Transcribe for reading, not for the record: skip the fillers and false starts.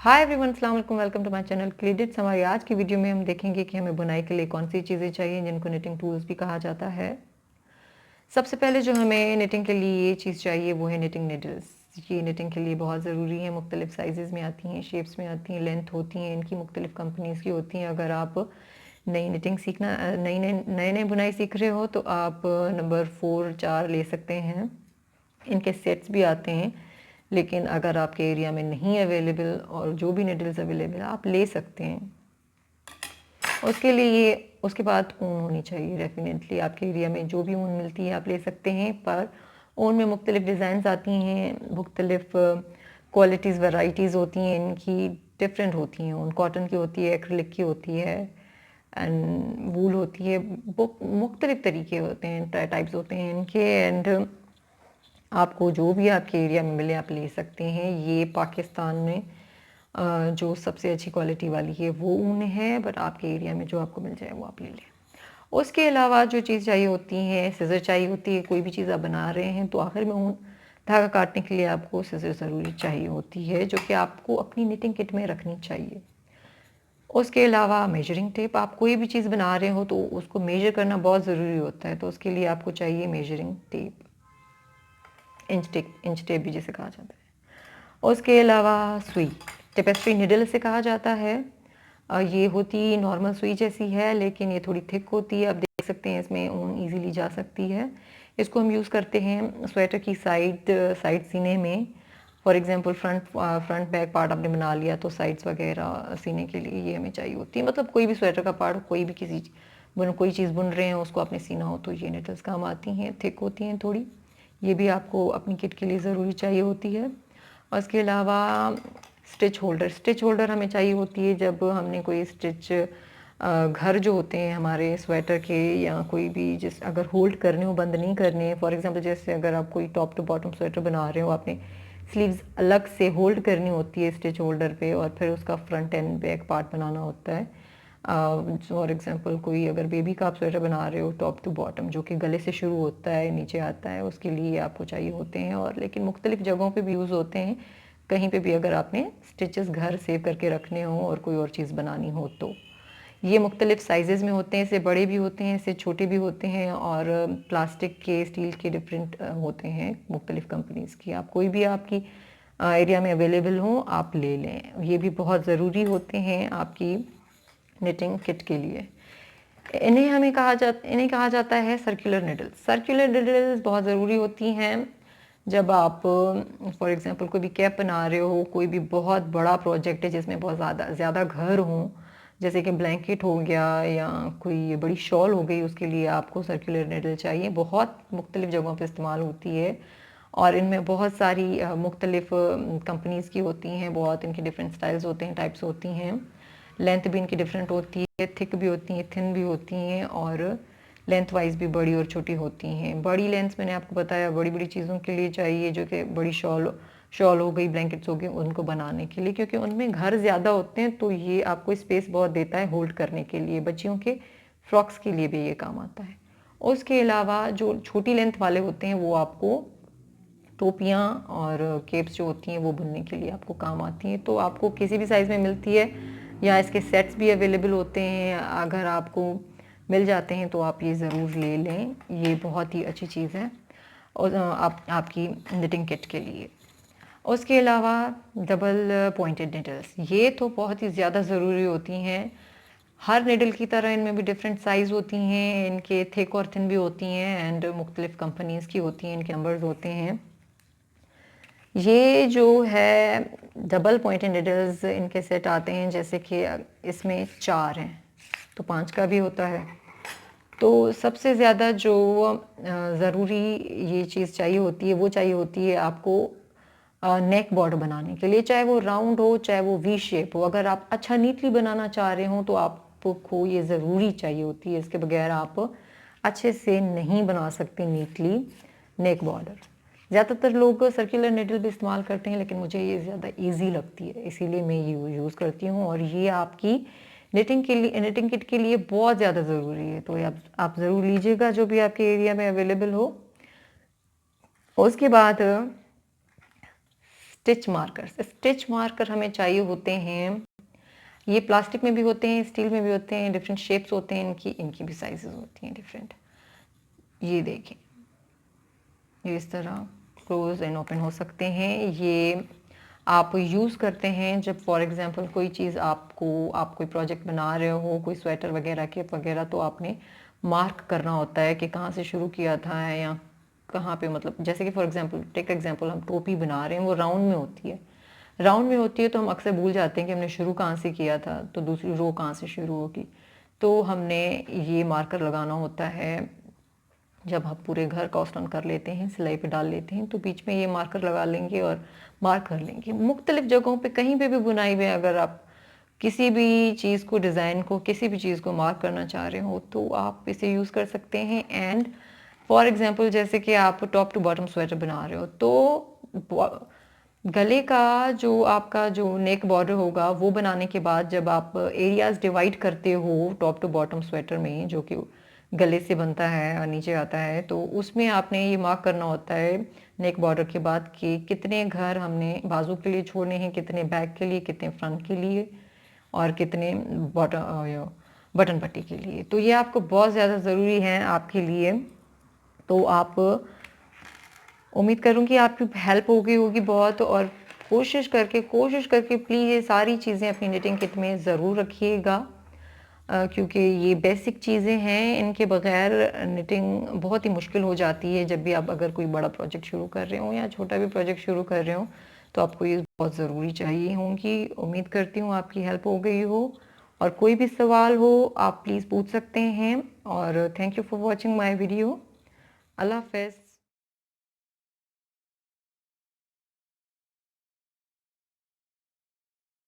Hi everyone, अस्सलाम वालेकुम, welcome to my channel क्लीडिट्स। हमारी आज की वीडियो में हम देखेंगे कि हमें बुनाई के लिए कौन सी चीज़ें चाहिए जिनको निटिंग टूल्स भी कहा जाता है। सबसे पहले जो हमें निटिंग के लिए ये चीज़ चाहिए वो है निटिंग नीडल्स। ये निटिंग के लिए बहुत ज़रूरी है। मुख्तलिफ साइज़ में आती हैं, शेप्स में आती हैं, लेंथ होती हैं, इनकी मुख्तलिफ कंपनीज़ की होती हैं। अगर आप नई निटिंग सीखना नए नए बुनाई सीख रहे हो तो आप नंबर 4-4 ले सकते हैं। इनके सेट्स भी आते हैं, लेकिन अगर आपके एरिया में नहीं अवेलेबल और जो भी नीडल्स अवेलेबल आप ले सकते हैं। उसके लिए उसके बाद ऊन होनी चाहिए। डेफिनेटली आपके एरिया में जो भी ऊन मिलती है आप ले सकते हैं, पर ऊन में मुख्तलिफ डिज़ाइंस आती हैं, मुख्तलिफ क्वालिटीज़ वैराइटीज़ होती हैं, इनकी डिफरेंट होती हैं। ऊन कॉटन की होती है, एक्रिलिक की होती है एंड वूल होती है। मुख्तलिफ तरीके होते हैं, टाइप्स होते हैं इनके। एंड आपको जो भी आपके एरिया में मिले आप ले सकते हैं। ये पाकिस्तान में जो सबसे अच्छी क्वालिटी वाली है वो ऊन है, बट आपके एरिया में जो आपको मिल जाए वो आप ले लें। उसके अलावा जो चीज़ चाहिए होती है, सिज़र चाहिए होती है। कोई भी चीज़ आप बना रहे हैं तो आखिर में ऊन धागा काटने के लिए आपको सिज़र ज़रूरी चाहिए होती है, जो कि आपको अपनी निटिंग किट में रखनी चाहिए। उसके अलावा मेजरिंग टेप। आप कोई भी चीज़ बना रहे हो तो उसको मेजर करना बहुत ज़रूरी होता है, तो उसके लिए आपको चाहिए मेजरिंग टेप, इंच टेप भी जिसे कहा जाता है। उसके अलावा सुई, टेपेस्ट्री निडल से कहा जाता है। ये होती नॉर्मल सुई जैसी है, लेकिन ये थोड़ी थिक होती है। आप देख सकते हैं इसमें ऊन इजीली जा सकती है। इसको हम यूज़ करते हैं स्वेटर की साइड सीने में। For example front back part आपने बना लिया तो साइड्स वगैरह सीने के लिए ये हमें चाहिए होती है। मतलब कोई भी स्वेटर का पार्ट, कोई भी कोई चीज़ बुन रहे हैं उसको आपने सीना हो तो ये निडल्स काम आती हैं। थिक होती हैं थोड़ी, ये भी आपको अपनी किट के लिए ज़रूरी चाहिए होती है। और इसके अलावा स्टिच होल्डर हमें चाहिए होती है जब हमने कोई घर जो होते हैं हमारे स्वेटर के, या कोई भी जिस अगर होल्ड करने हो, बंद नहीं करने। फॉर एग्जांपल जैसे अगर आप कोई टॉप टू बॉटम स्वेटर बना रहे हो, आपने स्लीव्स अलग से होल्ड करनी होती है स्टिच होल्डर पे, और फिर उसका फ्रंट एंड बैक पार्ट बनाना होता है। फॉर एग्जांपल कोई अगर बेबी का आप स्वेटर बना रहे हो टॉप टू बॉटम, जो कि गले से शुरू होता है नीचे आता है, उसके लिए आपको चाहिए होते हैं। और लेकिन मुख्तलिफ जगहों पे भी यूज़ होते हैं। कहीं पे भी अगर आपने स्टिचेस घर सेव करके रखने हो और कोई और चीज़ बनानी हो तो ये मुख्तलिफ साइज़ में होते हैं। इससे बड़े भी होते हैं, इससे छोटे भी होते हैं, और प्लास्टिक के, स्टील के डिफरेंट होते हैं मुख्तलिफ कंपनीज़ की। आप कोई भी आपकी एरिया में अवेलेबल हो आप ले लें। ये भी बहुत ज़रूरी होते हैं आपकी निटिंग किट के लिए। इन्हें कहा जाता है सर्कुलर निडल्स। सर्कुलर निडल्स बहुत ज़रूरी होती हैं जब आप फॉर एग्जांपल कोई भी कैप बना रहे हो, कोई भी बहुत बड़ा प्रोजेक्ट है जिसमें बहुत ज़्यादा घर हों, जैसे कि ब्लैंकेट हो गया या कोई बड़ी शॉल हो गई, उसके लिए आपको सर्कुलर निडल चाहिए। बहुत मुख्तलिफ जगहों पर इस्तेमाल होती है और इनमें बहुत सारी मुख्तलिफ कंपनीज़ की होती हैं। बहुत इनके डिफरेंट स्टाइल्स होते हैं, टाइप्स होती हैं। लेंथ भी इनकी डिफरेंट होती है, थिक भी होती हैं, थिन भी होती हैं, और लेंथ वाइज भी बड़ी और छोटी होती हैं। बड़ी लेंथ मैंने आपको बताया बड़ी बड़ी चीज़ों के लिए चाहिए, जो कि बड़ी शॉल हो गई, ब्लैंकेट्स हो गए, उनको बनाने के लिए, क्योंकि उनमें घर ज़्यादा होते हैं तो ये आपको स्पेस बहुत देता है होल्ड करने के लिए। बच्चियों के फ्रॉक्स के लिए भी ये काम आता है। उसके अलावा जो छोटी लेंथ वाले होते हैं वो आपको टोपियाँ और केप्स जो होती हैं वो बुनने के लिए आपको काम आती हैं। तो आपको किसी भी साइज़ में मिलती है, या इसके सेट्स भी अवेलेबल होते हैं। अगर आपको मिल जाते हैं तो आप ये ज़रूर ले लें, ये बहुत ही अच्छी चीज़ है और आपकी निटिंग किट के लिए। उसके अलावा डबल पॉइंटेड निडल्स, ये तो बहुत ही ज़्यादा ज़रूरी होती हैं। हर निडल की तरह इनमें भी डिफरेंट साइज़ होती हैं, इनके थिक और थिन भी होती हैं, एंड मुख्तलिफ कंपनीज़ की होती हैं, इनके नंबर्स होते हैं। ये जो है डबल पॉइंटेड निडल्स, इनके सेट आते हैं, जैसे कि इसमें 4 हैं तो 5 का भी होता है। तो सबसे ज़्यादा जो ज़रूरी ये चीज़ चाहिए होती है वो चाहिए होती है आपको नेक बॉर्डर बनाने के लिए, चाहे वो राउंड हो चाहे वो वी शेप हो। अगर आप अच्छा नीटली बनाना चाह रहे हो तो आपको ये ज़रूरी चाहिए होती है, इसके बगैर आप अच्छे से नहीं बना सकते नीटली नेक बॉर्डर। ज़्यादातर लोग सर्कुलर निडल भी इस्तेमाल करते हैं, लेकिन मुझे ये ज़्यादा इजी लगती है, इसीलिए मैं ये यूज़ करती हूँ। और ये आपकी निटिंग किट के लिए बहुत ज़्यादा ज़रूरी है, तो आप ज़रूर लीजिएगा जो भी आपके एरिया में अवेलेबल हो। उसके बाद स्टिच मार्कर्स। स्टिच मार्कर हमें चाहिए होते हैं, ये प्लास्टिक में भी होते हैं, स्टील में भी होते हैं, डिफरेंट शेप्स होते हैं इनकी, इनकी भी साइजेस होती हैं डिफरेंट। ये देखें, ये इस तरह क्लोज एंड ओपन हो सकते हैं। ये आप यूज़ करते हैं जब फॉर एग्जांपल कोई चीज़ आप कोई प्रोजेक्ट बना रहे हो, कोई स्वेटर वगैरह केप वगैरह, तो आपने मार्क करना होता है कि कहाँ से शुरू किया था या कहाँ पे, मतलब जैसे कि फॉर एग्जांपल टेक एग्जांपल हम टोपी बना रहे हैं, वो राउंड में होती है, राउंड में होती है तो हम अक्सर भूल जाते हैं कि हमने शुरू कहाँ से किया था, तो दूसरी रो कहाँ से शुरू होगी। तो हमने ये मार्कर लगाना होता है जब हम पूरे घर का आउटलाइन कर लेते हैं, सिलाई पे डाल लेते हैं, तो बीच में ये मार्कर लगा लेंगे और मार्क कर लेंगे। मुख्तलिफ जगहों पे कहीं पे भी बुनाई में अगर आप किसी भी चीज़ को, डिज़ाइन को, किसी भी चीज़ को मार्क करना चाह रहे हो तो आप इसे यूज़ कर सकते हैं। एंड फॉर एग्जांपल जैसे कि आप टॉप टू बॉटम स्वेटर बना रहे हो, तो गले का जो आपका जो नेक बॉर्डर होगा वो बनाने के बाद जब आप एरियाज डिवाइड करते हो टॉप टू बॉटम स्वेटर में, जो कि गले से बनता है और नीचे आता है, तो उसमें आपने ये मार्क करना होता है नेक बॉर्डर के बाद कि कितने घर हमने बाजू के लिए छोड़ने हैं, कितने बैक के लिए, कितने फ्रंट के लिए और कितने बटन पट्टी के लिए। तो ये आपको बहुत ज़्यादा ज़रूरी है आपके लिए। तो आप, उम्मीद करूँगी आपकी हेल्प हो गई होगी बहुत, और कोशिश करके प्लीज़ ये सारी चीज़ें अपनी निटिंग किट में ज़रूर रखिएगा, क्योंकि ये बेसिक चीज़ें हैं, इनके बगैर निटिंग बहुत ही मुश्किल हो जाती है। जब भी आप अगर कोई बड़ा प्रोजेक्ट शुरू कर रहे हो या छोटा भी प्रोजेक्ट शुरू कर रहे हो तो आपको ये बहुत ज़रूरी चाहिए होंगी। उम्मीद करती हूँ आपकी हेल्प हो गई हो, और कोई भी सवाल हो आप प्लीज़ पूछ सकते हैं। और thank you for watching my video. अल्लाह हाफ़िज़।